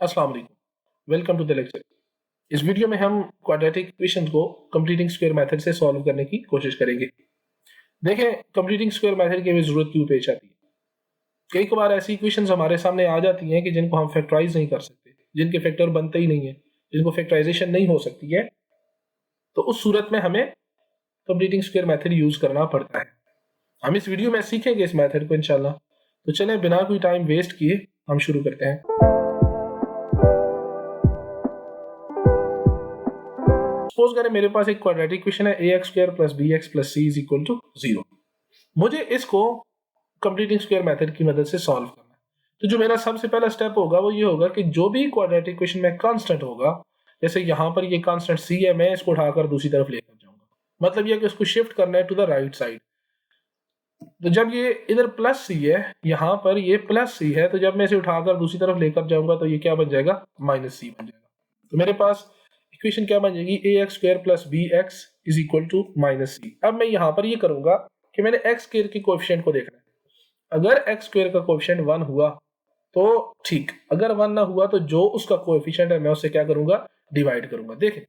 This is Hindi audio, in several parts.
अस्सलाम वालेकुम, वेलकम टू द लेक्चर। इस वीडियो में हम क्वाड्रेटिक इक्वेशन को कंप्लीटिंग स्क्वायर मेथड से सॉल्व करने की कोशिश करेंगे। देखें कंप्लीटिंग स्क्वायर मेथड की हमें जरूरत क्यों पेश आती है। कई बार ऐसी इक्वेशंस हमारे सामने आ जाती हैं कि जिनको हम फैक्टराइज नहीं कर सकते, जिनके फैक्टर बनते ही नहीं है, जिनको फैक्टराइजेशन नहीं हो सकती है, तो उस सूरत में हमें कंप्लीटिंग स्क्वायर मेथड यूज करना पड़ता है। हम इस वीडियो में सीखेंगे इस मेथड को इंशाल्लाह। तो चलें बिना कोई टाइम वेस्ट किए हम शुरू करते हैं। सपोज करें मेरे पास एक क्वाड्रेटिक इक्वेशन है ax² + bx + c = 0। मुझे इसको कंप्लीटिंग स्क्वायर मेथड की मदद से सॉल्व करना है। तो जो मेरा सबसे पहला स्टेप होगा वो ये होगा कि जो भी क्वाड्रेटिक इक्वेशन में कांस्टेंट होगा, जैसे यहाँ पर ये कांस्टेंट c है, मैं इसको उठाकर दूसरी तरफ लेकर जाऊंगा। मतलब ये कि इसको शिफ्ट करना है टू द राइट साइड। तो जब ये इधर प्लस सी है, यहाँ पर ये प्लस सी है, तो जब मैं इसे उठाकर दूसरी तरफ लेकर जाऊंगा तो ये क्या बन जाएगा, -c बन जाएगा। तो मेरे पास इक्वेशन क्या बन जाएगी, ax² + bx = -c। अब मैं यहाँ पर ये करूंगा कि मैंने x² के कोएफिशिएंट को देखना है। अगर x² का कोएफिशिएंट 1 हुआ तो ठीक, अगर 1 ना हुआ तो जो उसका कोएफिशिएंट है मैं उससे क्या करूंगा, डिवाइड करूंगा। देखें,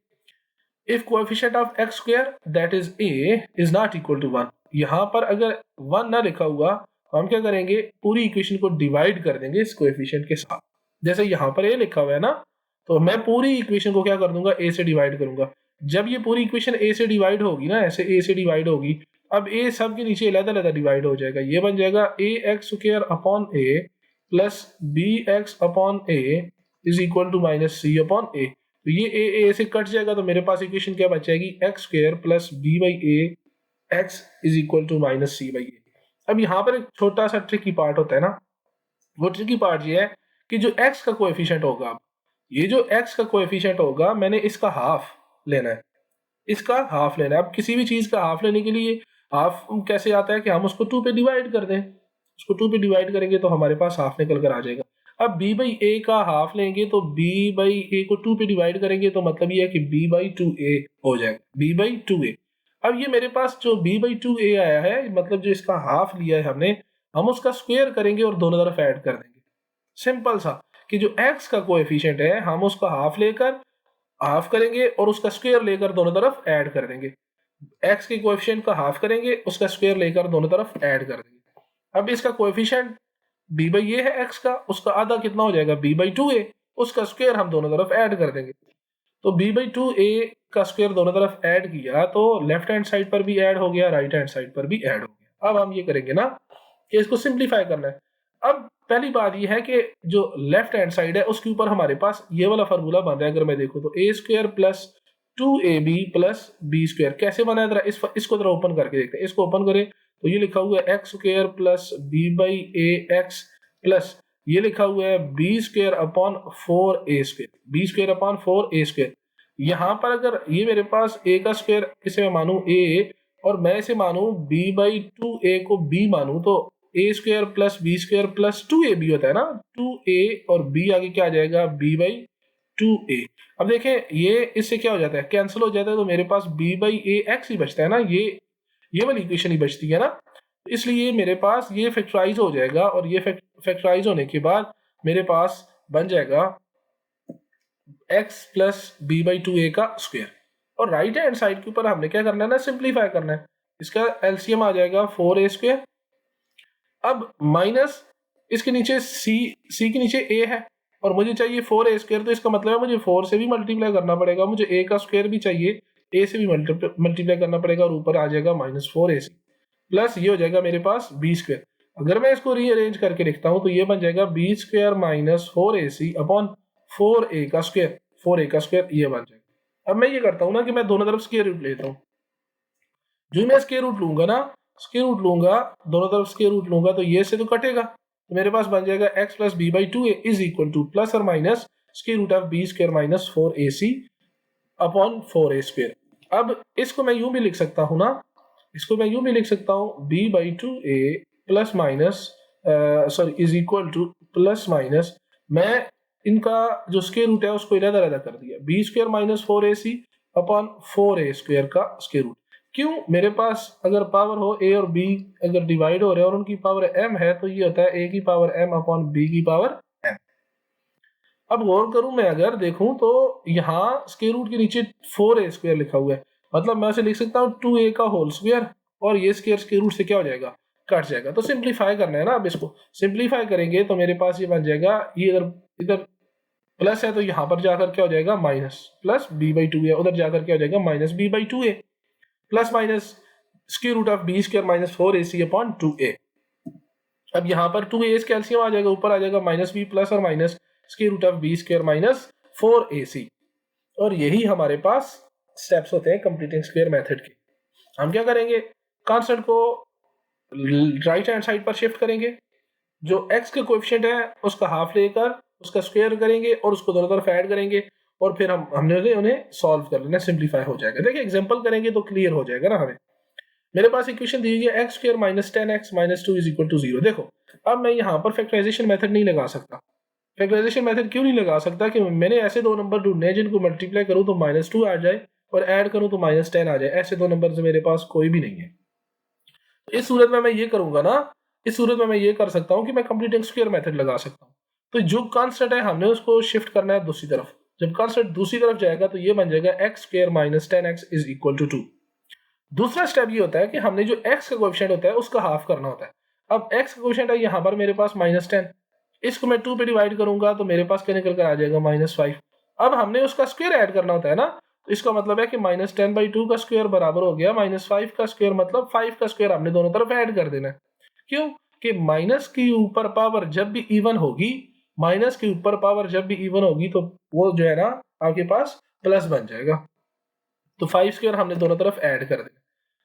if coefficient of x² that is a is not equal to 1, यहाँ पर अगर 1 ना लिखा हुआ तो हम क्या करेंगे, पूरी इक्वेशन को डिवाइड कर देंगे इस कोएफिशिएंट के साथ। जैसे यहाँ पर a लिखा हुआ है ना, तो मैं पूरी इक्वेशन को क्या कर दूंगा, a से डिवाइड करूंगा। जब ये पूरी इक्वेशन a से डिवाइड होगी ना, ऐसे a से डिवाइड होगी, अब a सब के नीचे अलग-अलग डिवाइड हो जाएगा। ये बन जाएगा ax² upon a plus bx upon a is equal to -c upon a। तो ये a से कट जाएगा तो मेरे पास इक्वेशन क्या बच जाएगी, x² plus b/a x is equal to -c/a। अब यहाँ पर एक छोटा सा ट्रिकी पार्ट होता है ना, वो ट्रिकी पार्ट ये है कि जो x का कोएफिशिएंट होगा, अब ये जो x का कोएफिशिएंट होगा मैंने इसका हाफ लेना है, इसका हाफ लेना है। अब किसी भी चीज का हाफ लेने के लिए हाफ कैसे आता है कि हम उसको 2 पे डिवाइड कर दें। उसको 2 पे डिवाइड करेंगे तो हमारे पास हाफ निकल कर आ जाएगा। अब b/a का हाफ लेंगे तो b/a को 2 पे डिवाइड करेंगे तो मतलब ये है कि b/2a हो जाएगा, b/2a। अब ये मेरे पास जो b/2a आया है, मतलब जो इसका हाफ लिया है हमने, हम उसका स्क्वायर करेंगे और दोनों तरफ ऐड कर देंगे। सिंपल सा कि जो x का कोएफिशिएंट है हम उसका हाफ लेकर हाफ करेंगे और उसका स्क्वायर लेकर दोनों तरफ ऐड कर देंगे। x के कोएफिशिएंट का हाफ करेंगे, उसका स्क्वायर लेकर दोनों तरफ ऐड कर देंगे। अब इसका कोएफिशिएंट b/a है x का, उसका आधा कितना हो जाएगा, b/2a, उसका स्क्वायर हम दोनों तरफ ऐड कर देंगे। तो b/2a का स्क्वायर दोनों तरफ ऐड किया तो लेफ्ट हैंड साइड पर भी ऐड हो गया, राइट हैंड साइड पर भी ऐड हो गया। अब हम ये करेंगे ना कि इसको सिंप्लीफाई करना है। अब पहली बात यह है कि जो लेफ्ट हैंड साइड है उसके ऊपर हमारे पास ये वाला फार्मूला बन रहा है। अगर मैं देखूं तो a² plus 2ab plus b², कैसे बना है, इसको जरा ओपन करके देखते हैं। इसको ओपन करें तो ये लिखा हुआ है x² प्लस b/ax प्लस ये लिखा हुआ है b² upon 4a², b² upon 4a²। यहाँ पर अगर ये मेरे पास a का स्क्वायर, इसे मैं मानूं a और मैं इसे मानूं b/2a को b मानूं, तो a² plus b² plus 2ab होता है ना, 2a और b आगे क्या आ जाएगा, b/2a। अब देखें ये इससे क्या हो जाता है, कैंसिल हो जाता है, तो मेरे पास b/ax ही बचता है ना, ये वाली इक्वेशन ही बचती है ना। इसलिए मेरे पास ये फैक्टराइज हो जाएगा और ये फैक्टराइज होने के बाद मेरे पास बन जाएगा x प्लस b/2a का स्क्वायर। और राइट हैंड साइड के ऊपर हमने क्या करना है ना, सिंप्लीफाई करना है। इसका एलसीएम आ जाएगा 4a²। अब माइनस इसके नीचे c के नीचे a है और मुझे चाहिए 4a², तो इसका मतलब है मुझे 4 से भी मल्टीप्लाई करना पड़ेगा, मुझे a का स्क्वायर भी चाहिए, a से भी मल्टीप्लाई करना पड़ेगा और ऊपर आ जाएगा -4ac प्लस ये हो जाएगा मेरे पास b²। अगर मैं इसको रीअरेंज करके लिखता हूं तो ये बन जाएगा b² minus 4ac upon 4a का स्क्वायर, 4a का स्क्वायर ये बन जाएगा। अब मैं ये करता हूं ना कि मैं दोनों तरफ स्क्वायर रूट लेता हूं। जो मैं स्क्वायर रूट लूंगा ना, स्क्वायर रूट लूंगा, दोनों तरफ स्क्वायर रूट लूंगा तो ये से तो कटेगा, तो मेरे पास बन जाएगा x plus b/2a is equal to plus और minus square root of b² minus 4ac upon 4a²। अब इसको मैं यूं भी लिख सकता हूं ना, इसको मैं यूं भी लिख सकता हूं b/2a plus minus sorry is equal to plus minus, मैं इनका जो स्क्वायर रूट है उसको इधर कर दिया, b² minus 4ac upon 4a² का स्क्वायर रूट। क्यों, मेरे पास अगर पावर हो a और b अगर डिवाइड हो रहे हैं और उनकी पावर m है तो ये होता है a की पावर m अपॉन b की पावर m। अब गौर करूं मैं, अगर देखूं तो यहाँ स्क्वायर रूट के नीचे 4a स्क्वायर लिखा हुआ है, मतलब मैं उसे लिख सकता हूँ 2a का होल स्क्वायर, और ये स्क्वायर रूट से क्या हो जाएगा, कट जाएगा। तो सिंप्लीफाई करना है ना, अब इसको सिंप्लीफाई करेंगे तो मेरे पास ये बन जाएगा, ये इधर इधर प्लस है तो यहाँ पर जाकर क्या हो जाएगा माइनस, प्लस b/2 है, उधर जाकर क्या हो जाएगा minus b/2a, plus minus square root of b square minus 4ac upon 2a। अब यहाँ पर 2a कैल्सियम आ जाएगा, ऊपर आ जाएगा माइनस b प्लस और minus square root of b square minus 4ac। और यही हमारे पास स्टेप्स होते हैं कंप्लीटिंग स्क्वायर मेथड के। हम क्या करेंगे, कांस्टेंट को राइट हैंड साइड पर शिफ्ट करेंगे, जो x के कोएफिशिएंट है उसका हाफ लेकर उसका स्क्वायर करेंगे और उसको दोनों तरफ ऐड करेंगे, और फिर हमने उन्हें सॉल्व कर लेना, सिंप्लीफाई हो जाएगा। देखिए एग्जांपल करेंगे तो क्लियर हो जाएगा ना हमें। मेरे पास इक्वेशन दी हुई है x square minus 10x minus 2 is equal to 0। देखो अब मैं यहाँ पर फैक्टराइजेशन मेथड नहीं लगा सकता। फैक्टराइजेशन मेथड क्यों नहीं लगा सकता, कि मैंने ऐसे दो नंबर ढूंढने हैं जिनको मल्टीप्लाई करूँ तो -2 आ जाए और ऐड करूँ तो -10 आ जाए, ऐसे दो नंबर मेरे पास कोई भी नहीं है। इस सूरत में मैं ये करूंगा ना, इस सूरत में मैं ये कर सकता हूँ कि मैं कंप्लीटिंग स्क्वायर मेथड लगा सकता हूँ। तो जो कांस्टेंट है हमने उसको शिफ्ट करना है दूसरी तरफ, जब कांस्टेंट दूसरी तरफ जाएगा तो ये बन जाएगा x square minus 10x is equal to 2। दूसरा स्टेप ये होता है कि हमने जो x का कोएफिशिएंट होता है उसका हाफ करना होता है। अब x का कोएफिशिएंट है यहाँ पर मेरे पास -10, इसको मैं 2 पे डिवाइड करूंगा तो मेरे पास क्या निकल कर आ जाएगा -5। अब हमने उसका स्क्वायर ऐड करना होता है ना, तो इसका मतलब है कि -10/2 का स्क्वायर बराबर हो गया -5 का स्क्वायर, मतलब 5 का स्क्वायर हमने दोनों तरफ ऐड कर देना है। क्यों कि माइनस के ऊपर पावर जब भी इवन होगी, माइनस के ऊपर पावर जब भी इवन होगी तो वो जो है ना आपके पास प्लस बन जाएगा। तो 5 स्क्वायर हमने दोनों तरफ ऐड कर देना,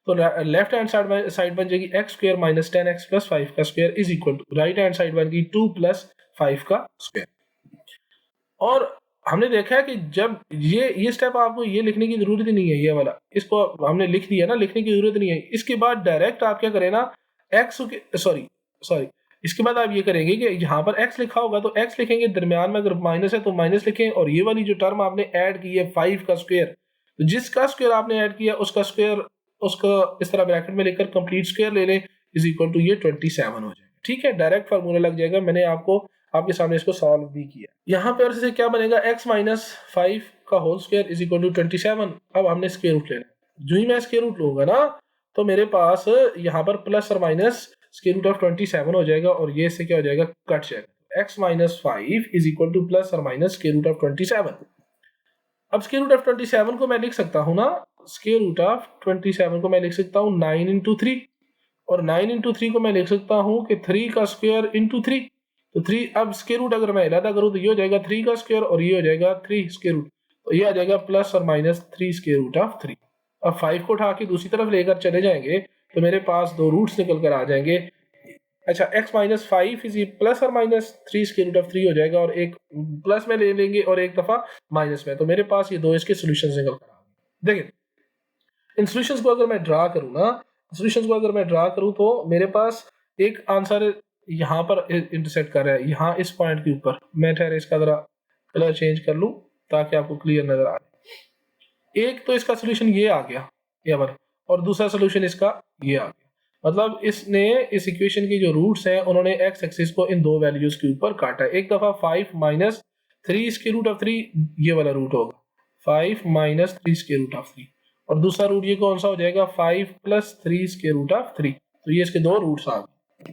तो लेफ्ट हैंड साइड बन जाएगी x square minus 10x plus 5 का square is equal to right hand side बन गई 2 प्लस 5 का स्क्वायर। और हमने देखा है कि जब ये स्टेप आपको ये लिखने की जरूरत ही नहीं है, ये वाला इसको हमने लिख दिया ना, लिखने की जरूरत नहीं है। इसके बाद डायरेक्ट आप क्या करें ना, एक्स सॉरी इसके बाद आप ये करेंगे कि यहाँ पर x लिखा होगा तो x लिखेंगे, दरमियान में अगर माइनस है तो माइनस लिखें, और ये वाली जो टर्म आपने ऐड की है 5 का स्क्वायर, तो जिसका स्क्वायर आपने ऐड किया उसका स्क्वायर उसको इस तरह ब्रैकेट में लेकर कंप्लीट स्क्वायर ले लें, इज इक्वल टू ये 27 हो जाएगा। ठीक है, डायरेक्ट फार्मूला लग जाएगा, मैंने आपको आपके सामने इसको सॉल्व भी किया। यहाँ पे और से क्या बनेगा, x माइनस 5 का whole square is equal to 27। अब हमने स्क्वायर रूट लेना, जो ही मैं स्क्वायर रूट लूंगा ना तो मेरे पास यहाँ पर प्लस और माइनस स्क्वायर रूट ऑफ 27 हो जाएगा, और ये से क्या हो जाएगा, कट जाएगा। x minus 5 is equal to plus और माइनस स्क्वायर रूट ऑफ 27। अब स्क्वायर रूट ऑफ 27 को मैं लिख सकता हूँ ना, स्क्वायर रूट ऑफ 27 को मैं लिख सकता हूँ 9 इंटू 3, और 9 इंटू 3 को मैं लिख सकता हूँ कि 3 का स्क्वायर इंटू 3। तो 3, अब स्क्वायर रूट अगर मैं इलादा करूँ तो ये हो जाएगा 3 का स्क्वायर और ये हो जाएगा 3 स्क्वायर रूट, तो ये आ जाएगा प्लस और माइनस 3 स्क्वायर रूट ऑफ 3। अब 5 को उठा के दूसरी तरफ लेकर चले जाएंगे तो मेरे पास दो रूट्स निकल कर आ जाएंगे। अच्छा, x माइनस 5 इज प्लस और माइनस 3 स्क्वायर रूट ऑफ 3 हो जाएगा, और एक प्लस में ले लेंगे और एक दफा माइनस में, तो मेरे पास ये दो इसके सॉल्यूशंस निकल कर आ गए। देखिए इन सॉल्यूशंस को अगर मैं ड्रा करूं ना, सॉल्यूशंस को अगर मैं ड्रा करूं तो मेरे पास एक आंसर यहाँ पर इंटरसेक्ट कर रहा है, यहाँ इस पॉइंट के ऊपर। मैं ठहरे इसका जरा कलर चेंज कर लूं ताकि आपको क्लियर नजर आ जाए। एक तो इसका सोल्यूशन ये आ गया यहाँ पर, और दूसरा सोल्यूशन इसका ये आ गया। मतलब इसने इस इक्वेशन की जो रूट्स हैं उन्होंने एक्स एक्सिस को इन दो वैल्यूज के ऊपर काटा है। एक दफा 5 माइनस 3 स्क्वायर रूट ऑफ 3 ये वाला रूट होगा, 5 माइनस 3 स्क्वायर रूट ऑफ 3, और दूसरा रूट ये कौन सा हो जाएगा, 5 प्लस 3 स्क्वायर रूट ऑफ 3। तो ये इसके दो रूट्स आ गए।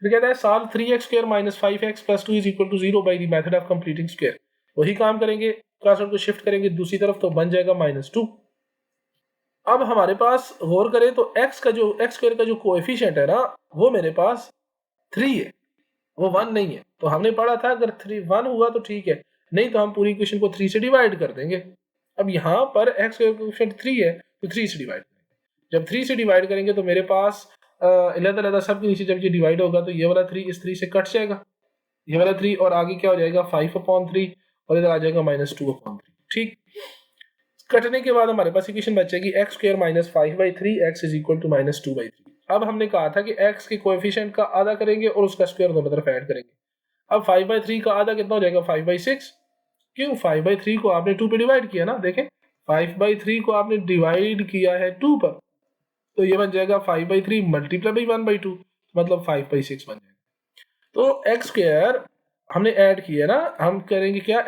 फिर कहता है solve 3x square minus 5x plus 2 is equal to 0 by the method of completing square. वही काम करेंगे, कांस्टेंट को शिफ्ट करेंगे दूसरी तरफ तो बन जाएगा -2। अब हमारे पास गौर करें तो x स्क्वायर का जो कोएफिशिएंट है ना वो मेरे पास 3 है, वो 1 नहीं है। तो हमने पढ़ा था अगर 1 हुआ तो ठीक है, नहीं तो हम पूरी इक्वेशन को 3 से डिवाइड कर देंगे। अब यहाँ पर x का कोएफिशिएंट 3 है तो 3 से डिवाइड करेंगे। जब 3 से डिवाइड करेंगे तो मेरे पास अलग-अलग सब के नीचे जब ये डिवाइड होगा तो ये वाला 3 इस 3 से कट जाएगा, ये वाला 3, और आगे क्या हो जाएगा 5/3, और इधर आ जाएगा -2/3। ठीक, कटने के बाद हमारे पास इक्वेशन बचेगी x square minus 5/3 x is equal to -2/3। अब हमने कहा था कि x के कोएफिशिएंट का आधा करेंगे और उसका स्क्वायर दोनों तरफ ऐड करेंगे। अब 5/3 का आधा कितना हो जाएगा, 5/6। क्यों, 5/3 को आपने 2 पे डिवाइड किया ना, देखें 5/3 को आपने डिवाइड किया है 2 पर, तो ये बन जाएगा 5/3 मल्टीप्लाई बाई 1/2, मतलब 5/6 बन जाएगा। तो x स्क्वायर हमने ऐड किया ना, हम करेंगे क्या,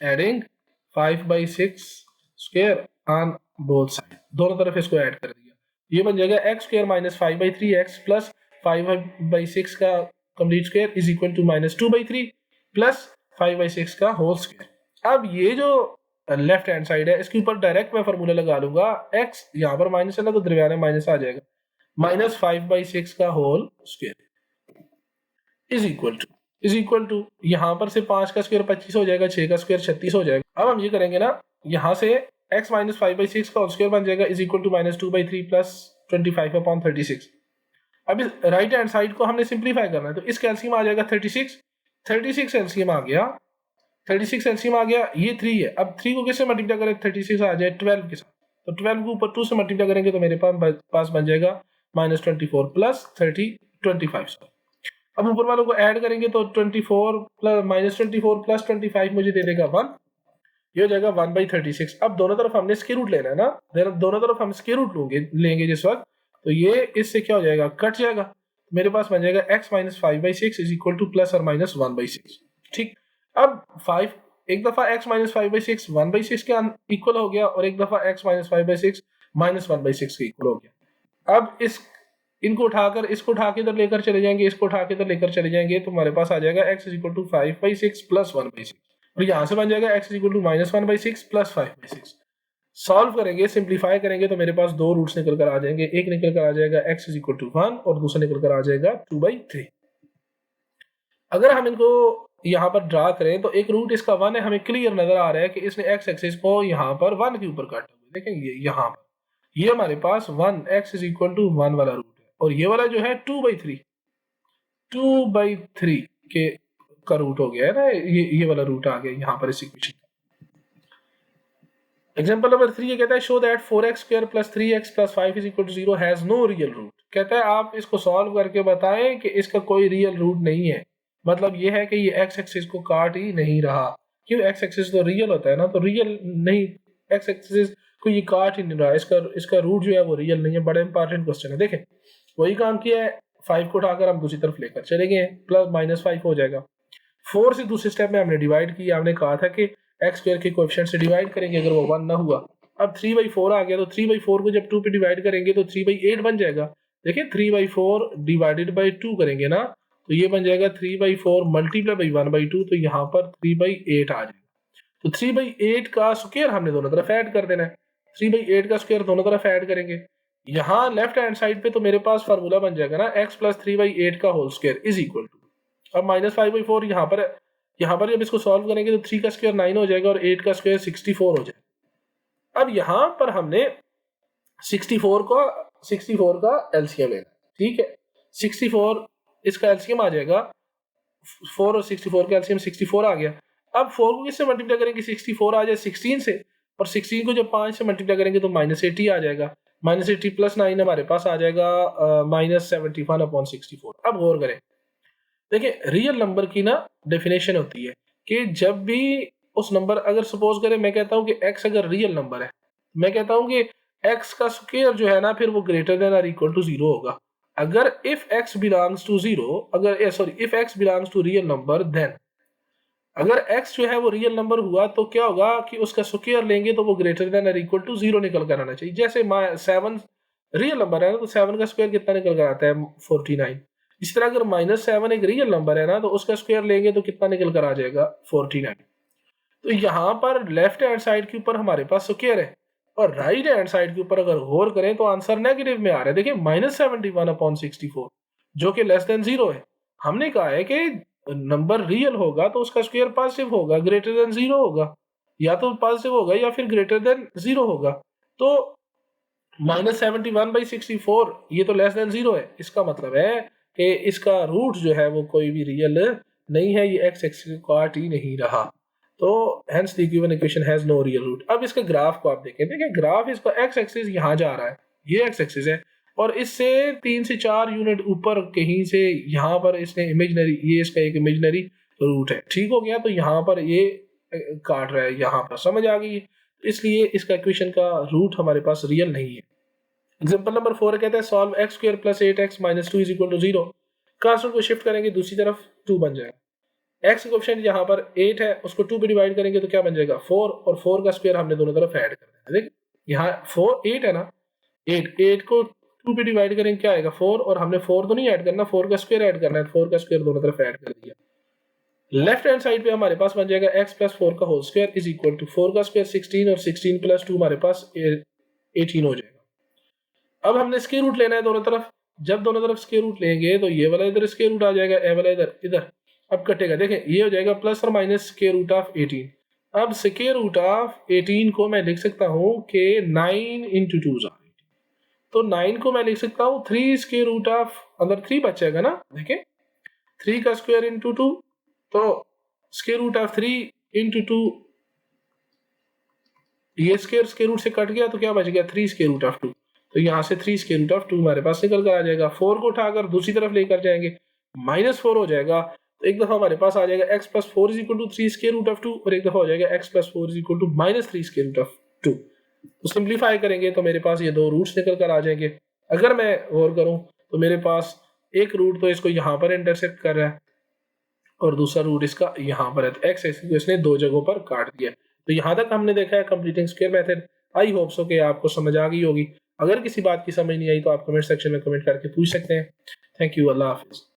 adding 5/6 square on both side, दोनों तरफ इसको ऐड कर दिया, ये बन जाएगा x square minus 5/3x plus 5/6 का complete square is equal to minus 2/3 plus 5/6 का होल स्क्वायर। अब ये जो लेफ्ट हैंड साइड है इसके ऊपर डायरेक्ट मैं फार्मूला लगा लूंगा, x यहाँ पर माइनस है ना तो दरमियान में माइनस आ जाएगा, माइनस 5/6 का whole square is equal to यहाँ पर से 5 का स्क्वायर 25 हो जाएगा, 6 का स्क्वायर 36 हो जाएगा। अब हम ये करेंगे ना, यहाँ से x माइनस 5/6 का होल स्क्वायर बन जाएगा is equal to minus 2/3 plus 25/36। अब इस राइट हैंड साइड को हमने सिंप्लीफाई करना है, तो इसका एलसीएम आ जाएगा 36 एलसीएम आ गया, 36 एलसीएम आ गया, ये 3 है। अब 3 को किससे मल्टीप्लाई करें, 36 आ जाए 12 के साथ, तो 12 को ऊपर 2 से मल्टीप्लाई करेंगे तो मेरे पास बन जाएगा माइनस 24 प्लस 25। अब ऊपर वालों को ऐड करेंगे तो 24 प्लस माइनस 24 प्लस 25 मुझे दे देगा 1, ये हो जाएगा 1/36। अब दोनों तरफ हमने स्क्वायर रूट लेना है ना, दोनों तरफ हम स्क्वायर रूट लेंगे जिस वक्त, तो ये इससे क्या हो जाएगा, कट जाएगा, मेरे पास बन जाएगा x minus 5/6 is equal to plus और माइनस 1/6। ठीक, अब 5 एक दफा x माइनस 5/6 1/6 के इक्वल हो गया, और एक दफा x माइनस 5/6 माइनस 1/6 के इक्वल हो गया। अब इनको उठाकर इसको उठा के इधर लेकर चले जाएंगे, इसको उठा के इधर लेकर चले जाएंगे, तो हमारे पास आ जाएगा x is equal to 5/6 plus 1/6, और यहाँ से बन जाएगा x is equal to minus 1/6 plus 5/6। Solve करेंगे, सिंप्लीफाई करेंगे तो मेरे पास दो रूट्स निकल कर आ जाएंगे, एक निकल कर आ जाएगा x इज इक्वल टू 1 और दूसरा निकल कर आ जाएगा 2/3। अगर हम इनको यहाँ पर ड्रा करें तो एक रूट इसका 1 है, हमें क्लियर नजर आ रहा है कि इसने x एक्सिस को यहाँ पर 1 के ऊपर काटा हुआ, देखेंगे यहाँ पर ये हमारे पास 1 x इज इक्वल टू 1 वाला रूट है, और ये वाला जो है 2/3 के का रूट हो गया है ना, ये वाला रूट आ गया यहाँ पर इस इक्वेशन। एग्जांपल नंबर 3 ये कहता है show that 4x square plus 3x plus 5 is equal to 0 has no real root. कहता है आप इसको सॉल्व करके बताएं कि इसका कोई रियल रूट नहीं है, मतलब ये है कि ये x एक्सिस को काट ही नहीं रहा, क्यों, x एक्सिस तो रियल होता है ना, तो रियल नहीं, x एक्सिस को ये काट ही नहीं रहा, इसका रूट जो है वो रियल नहीं है। बड़ा इंपॉर्टेंट क्वेश्चन है, देखें वही काम किया है, 5 को उठाकर हम दूसरी तरफ लेकर चले गए, प्लस माइनस 5 हो जाएगा। 4 से दूसरे स्टेप में हमने डिवाइड किया, हमने कहा था कि एक्स स्क्वायर के कोएफिशिएंट से डिवाइड करेंगे अगर वो 1 ना हुआ। अब 3/4 आ गया, तो 3/4 को जब 2 पे डिवाइड करेंगे तो 3/8 बन जाएगा। देखिए 3/4 डिवाइडेड बाई 2 करेंगे ना, तो ये बन जाएगा 3/4 मल्टीप्लाई बाई 1/2, तो यहाँ पर 3/8 आ जाएगा। तो 3/8 का स्क्वायर हमने दोनों तरफ ऐड कर देना है, 3/8 का स्क्वायर दोनों तरफ ऐड करेंगे। यहाँ लेफ्ट हैंड साइड पे तो मेरे पास फार्मूला बन जाएगा ना, x प्लस 3/8 का whole square is equal to, अब माइनस 5/4 यहाँ पर जब इसको सॉल्व करेंगे तो 3 का स्क्वायर 9 हो जाएगा और 8 का स्क्वायर 64 हो जाएगा। अब यहाँ पर हमने 64 का एलसीएम लेना, ठीक है, 64 इसका एलसीएम आ जाएगा, 4 और 64 का एलसीएम 64 आ गया। अब 4 को किससे मल्टीप्लाई करेंगे, 64 आ जाए 16 से, और 16 को जब 5 से मल्टीप्लाई करेंगे तो -80 आ जाएगा, -80 प्लस 9 हमारे पास आ जाएगा -71/64। अब गौर करें, देखिए रियल नंबर की ना डेफिनेशन होती है कि जब भी उस नंबर, अगर सपोज करें मैं कहता हूं कि x अगर रियल नंबर है, मैं कहता हूं कि x का स्क्वायर जो है ना फिर वो ग्रेटर देन और इक्वल टू 0 होगा। अगर इफ x बिलोंग्स टू 0, अगर sorry if x belongs to real number, then अगर x जो है वो रियल नंबर हुआ तो क्या होगा कि उसका स्क्वायर लेंगे तो वो ग्रेटर देन और इक्वल टू 0 निकल कर आना चाहिए। जैसे 7 रियल नंबर है ना, तो 7 का स्क्वायर कितना निकल कर आता है, 49। इस तरह अगर -7 एक रियल नंबर है ना, तो उसका स्क्वायर लेंगे तो कितना निकल कर आ जाएगा, 49। तो यहाँ पर लेफ्ट हैंड साइड के ऊपर हमारे पास स्क्वायर है, और राइट हैंड साइड के ऊपर अगर गौर करें तो आंसर नेगेटिव में आ रहा है। देखिए -71/64 जो कि लेस देन 0 है। हमने कहा है कि नंबर रियल होगा तो उसका स्क्वायर पॉजिटिव होगा, ग्रेटर देन 0 होगा, या तो पॉजिटिव होगा या फिर ग्रेटर देन 0 होगा। तो -71/64 ये तो लेस देन 0 है, इसका मतलब है कि इसका रूट जो है वो कोई भी रियल नहीं है, ये x एक्सिस को काट ही नहीं रहा, तो hence the given equation has no real root. अब इसके ग्राफ को आप देखें, देखिए ग्राफ इसका x एक्सिस यहाँ जा रहा है, ये x एक्सिस है, और इससे 3 से 4 यूनिट ऊपर कहीं से यहाँ पर इसने इमेजिनरी, ये इसका एक इमेजिनरी रूट है, ठीक हो गया, तो यहाँ पर ये काट रहा है, यहाँ पर समझ आ गई, इसलिए इसका इक्वेशन का रूट हमारे पास रियल नहीं है। एग्जांपल नंबर 4 कहता है solve x square plus 8x minus 2 is equal to 0। Constant को शिफ्ट करेंगे दूसरी तरफ 2 बन जाएगा। एक्स कोएफिशिएंट यहाँ पर 8 है, उसको 2 पे डिवाइड करेंगे तो क्या बन जाएगा 4, और 4 का स्क्वायर हमने दोनों तरफ ऐड कर देना। देख यहाँ 4 8 है ना, 8 को 2 पे डिवाइड करेंगे क्या आएगा 4, और हमने 4 तो नहीं ऐड करना, 4 का स्क्वायर ऐड करना है, 4 का स्क्वायर दोनों तरफ ऐड कर दिया। लेफ्ट हैंड साइड पे हमारे पास बन जाएगा x प्लस 4 का whole square is equal to 4 का स्क्वायर 16 और 16 प्लस 2 हमारे पास 18 हो जाएगा। अब हमने स्क्वायर रूट लेना है दोनों तरफ। जब दोनों तरफ स्क्वायर रूट लेंगे तो ये वाला इधर स्क्वायर रूट आ जाएगा, ए वाला इधर इधर। अब कटेगा, देखें ये हो जाएगा प्लस और माइनस स्क्वायर रूट ऑफ 18। अब स्क्वायर रूट ऑफ 18 को मैं लिख सकता हूँ कि 9 इंटू 2 तो 9 को मैं लिख सकता हूँ 3 स्क्वायर रूट ऑफ, अंदर 3 बचेगा ना, देखें 3 का स्क्वायर इंटू 2, तो स्क्वायर रूट ऑफ 3 इंटू 2, ये स्क्वायर रूट से कट गया तो क्या बच गया 3 स्क्वायर रूट ऑफ 2। तो यहाँ से 3 स्क्वायर रूट ऑफ 2 हमारे पास निकल कर आ जाएगा। 4 को उठाकर दूसरी तरफ लेकर जाएंगे, -4 हो जाएगा। तो एक दफा हमारे पास आ जाएगा x plus 4 is equal to 3 square root of 2, और एक दफा हो जाएगा x plus 4 is equal to -3 square root of 2। तो सिंप्लीफाई करेंगे तो मेरे पास ये दो रूट्स निकल कर आ जाएंगे। अगर मैं गौर करूं तो मेरे पास एक रूट तो इसको यहाँ पर इंटरसेक्ट कर रहा है और दूसरा रूट इसका यहाँ पर है, तो एक्स एक्सिस को इसने दो जगहों पर काट दिया। तो यहाँ तक हमने देखा है completing square method. I hope so कि आपको समझ आ गई होगी। अगर किसी बात की समझ नहीं आई तो आप कमेंट सेक्शन में कमेंट करके पूछ सकते हैं। Thank you, Allah Hafiz.